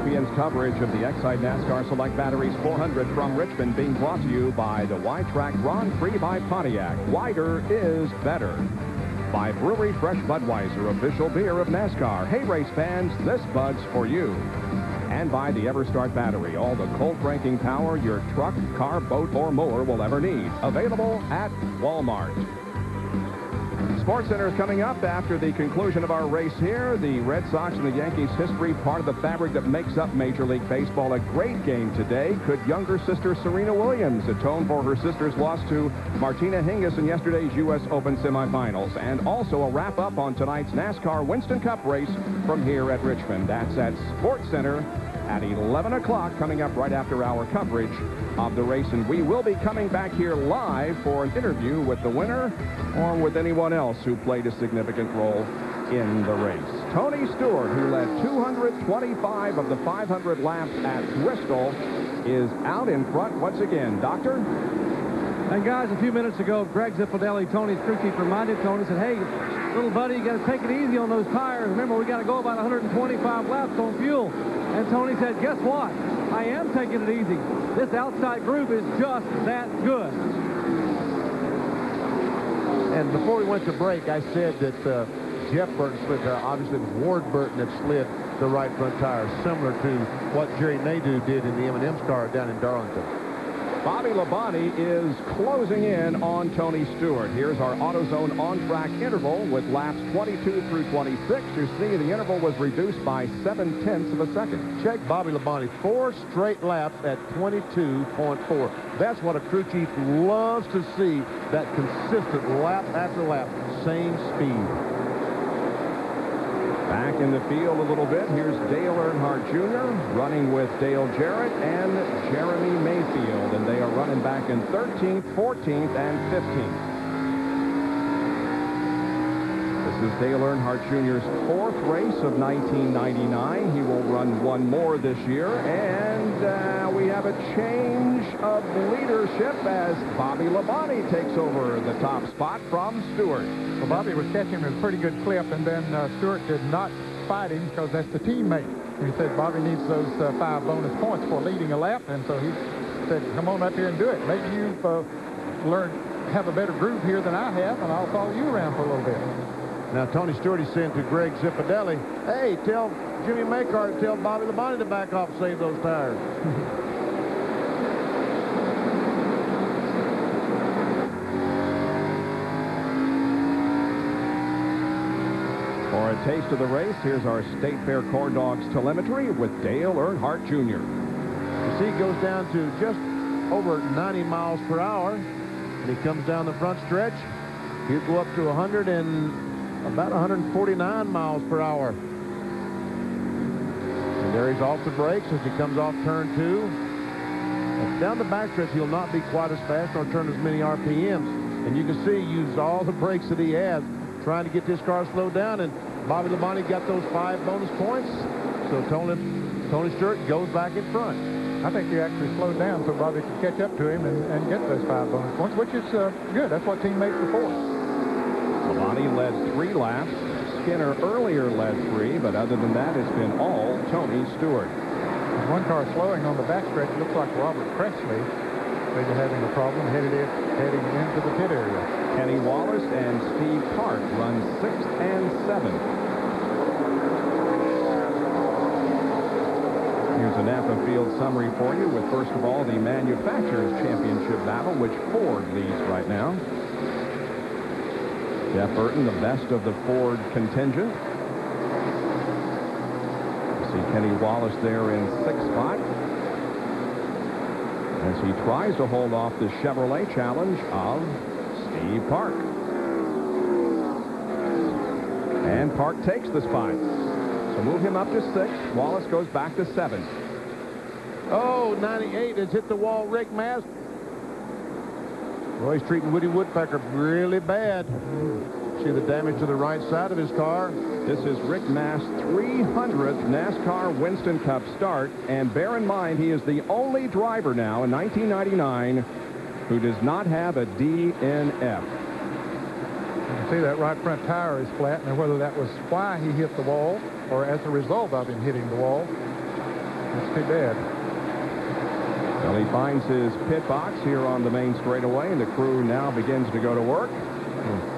ESPN's coverage of the Exide NASCAR Select Batteries 400 from Richmond, being brought to you by the Wide Track Grand Prix by Pontiac. Wider is better. By Brewery Fresh Budweiser, official beer of NASCAR. Hey, race fans, this Bud's for you. And by the EverStart battery, all the cold breaking power your truck, car, boat, or mower will ever need. Available at Walmart. Sports Center is coming up after the conclusion of our race here. The Red Sox and the Yankees history, part of the fabric that makes up Major League Baseball. A great game today. Could younger sister Serena Williams atone for her sister's loss to Martina Hingis in yesterday's U.S. Open semifinals? And also a wrap-up on tonight's NASCAR Winston Cup race from here at Richmond. That's at Sports Center at 11 o'clock, coming up right after our coverage of the race. And we will be coming back here live for an interview with the winner or with anyone else who played a significant role in the race. Tony Stewart, who led 225 of the 500 laps at Bristol, is out in front once again. Doctor? And guys, a few minutes ago, Greg Ziffidelli, Tony's crew chief, reminded Tony, said, hey, little buddy, you got to take it easy on those tires. Remember, we got to go about 125 laps on fuel. And Tony said, guess what? I am taking it easy. This outside group is just that good. And before we went to break, I said that Jeff Burton slid tire. Obviously, it was Ward Burton that slid the right front tire, similar to what Jerry Nadeau did in the M&M's car down in Darlington. Bobby Labonte is closing in on Tony Stewart. Here's our AutoZone on-track interval with laps 22 through 26. You see the interval was reduced by 0.7 of a second. Check Bobby Labonte, 4 straight laps at 22.4. That's what a crew chief loves to see, that consistent lap after lap, same speed. Back in the field a little bit. Here's Dale Earnhardt Jr. running with Dale Jarrett and Jeremy Mayfield. And they are running back in 13th, 14th, and 15th. This is Dale Earnhardt Jr.'s 4th race of 1999. He will run one more this year. And we have a change of leadership as Bobby Labonte takes over the top spot from Stewart. Well, Bobby was catching him at a pretty good clip, and then Stewart did not fight him because that's the teammate. He said Bobby needs those 5 bonus points for leading a lap, and so he said, come on up here and do it. Maybe you've have a better groove here than I have, and I'll follow you around for a little bit. Now, Tony Stewart is saying to Greg Ziffidelli, hey, tell Jimmy Makart, tell Bobby Labonte to back off, save those tires. For a taste of the race, here's our State Fair Corn Dogs telemetry with Dale Earnhardt Jr. You see, he goes down to just over 90 miles per hour, and he comes down the front stretch. He'll go up to about 149 miles per hour. And there he's off the brakes as he comes off turn 2. And down the backstretch, he'll not be quite as fast or turn as many RPMs. And you can see he used all the brakes that he has trying to get this car slowed down, and Bobby Labonte got those 5 bonus points. So Tony Stewart goes back in front. I think he actually slowed down so Bobby could catch up to him and get those 5 bonus points, which is good. That's what teammates are for. Labonte led 3 laps. Skinner earlier led 3, but other than that, it's been all Tony Stewart. One car slowing on the backstretch looks like Robert Presley. Maybe having a problem heading into the pit area. Kenny Wallace and Steve Park run 6th and 7th. Here's a Napa Field summary for you with, first of all, the Manufacturers Championship battle, which Ford leads right now. Jeff Burton, the best of the Ford contingent. You see Kenny Wallace there in 6th spot, as he tries to hold off the Chevrolet challenge of Steve Park. And Park takes the spot. So move him up to 6th. Wallace goes back to 7th. Oh, 98 has hit the wall. Rick Mast. Well, he's treating Woody Woodpecker really bad. See the damage to the right side of his car. This is Rick Mast's 300th NASCAR Winston Cup start. And bear in mind, he is the only driver now in 1999 who does not have a DNF. You can see that right front tire is flat, and whether that was why he hit the wall or as a result of him hitting the wall. That's too bad. Well, he finds his pit box here on the main straightaway, and the crew now begins to go to work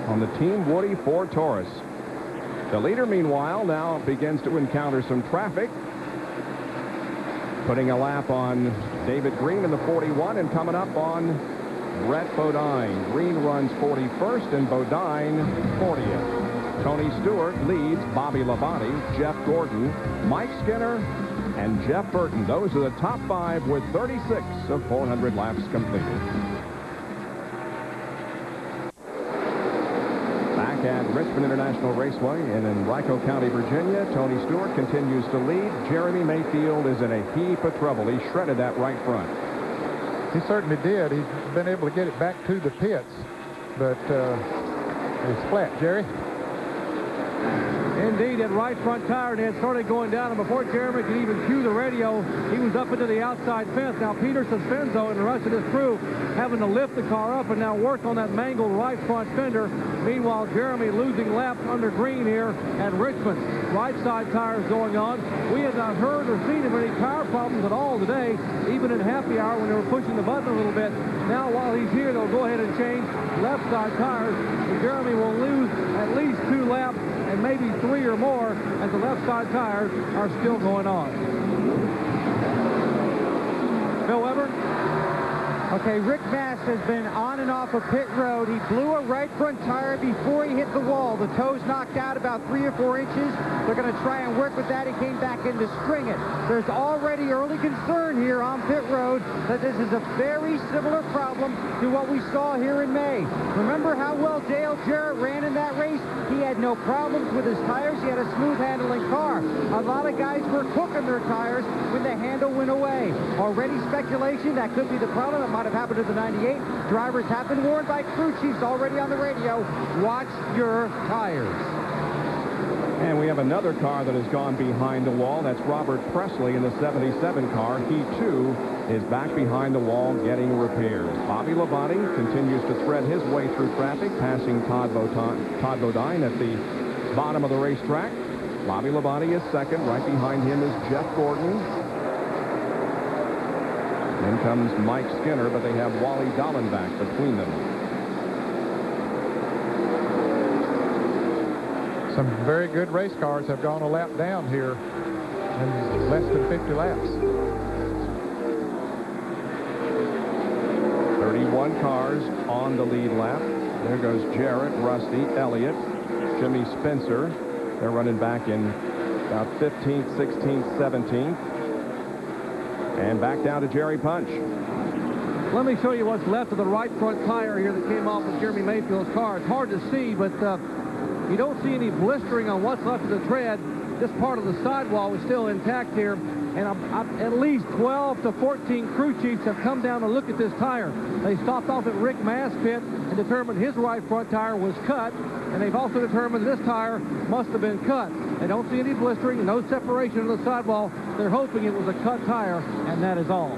on the Team Woody Ford Taurus. The leader, meanwhile, now begins to encounter some traffic, putting a lap on David Green in the 41 and coming up on Brett Bodine. Green runs 41st and Bodine 40th. Tony Stewart leads Bobby Labonte, Jeff Gordon, Mike Skinner, and Jeff Burton. Those are the top 5 with 36 of 400 laps completed. Back at Richmond International Raceway and in Henrico County, Virginia, Tony Stewart continues to lead. Jeremy Mayfield is in a heap of trouble. He shredded that right front. He certainly did. He's been able to get it back to the pits, but it's flat, Jerry. Indeed, that right front tire had started going down, and before Jeremy could even cue the radio, he was up into the outside fence. Now, Peter Suspenzo and the rest of his crew having to lift the car up and now work on that mangled right front fender. Meanwhile, Jeremy losing laps under Green here at Richmond. Right side tires going on. We had not heard or seen of any tire problems at all today, even in happy hour when they were pushing the button a little bit. Now, while he's here, they'll go ahead and change left side tires. And Jeremy will lose at least 2 laps and maybe 3 or more as the left side tires are still going on. Phil Weber? Okay, Rick Mast has been on and off of pit road. He blew a right front tire before he hit the wall. The toe's knocked out about 3 or 4 inches. They're going to try and work with that. He came back in to string it. There's already early concern here on pit road that this is a very similar problem to what we saw here in May. Remember how well Dale Jarrett ran in that race? He had no problems with his tires. He had a smooth handling car. A lot of guys were cooking their tires when the handle went away. Already speculation that could be the problem. That might have happened to the 98. Drivers have been warned by crew chiefs already on the radio. Watch your tires. And we have another car that has gone behind the wall. That's Robert Presley in the 77 car. He, too, is back behind the wall getting repairs. Bobby Labonte continues to thread his way through traffic, passing Todd Bodine at the bottom of the racetrack. Bobby Labonte is second. Right behind him is Jeff Gordon. Then comes Mike Skinner, but they have Wally Dallenbach between them. Some very good race cars have gone a lap down here in less than 50 laps. 31 cars on the lead lap. There goes Jarrett, Rusty, Elliott, Jimmy Spencer. They're running back in about 15th, 16th, 17th. And back down to Jerry Punch. Let me show you what's left of the right front tire here that came off of Jeremy Mayfield's car. It's hard to see, but you don't see any blistering on what's left of the tread. This part of the sidewall is still intact here. And at least 12 to 14 crew chiefs have come down to look at this tire. They stopped off at Rick Mast's pit and determined his right front tire was cut. And they've also determined this tire must have been cut. They don't see any blistering, no separation of the sidewall. They're hoping it was a cut tire, and that is all.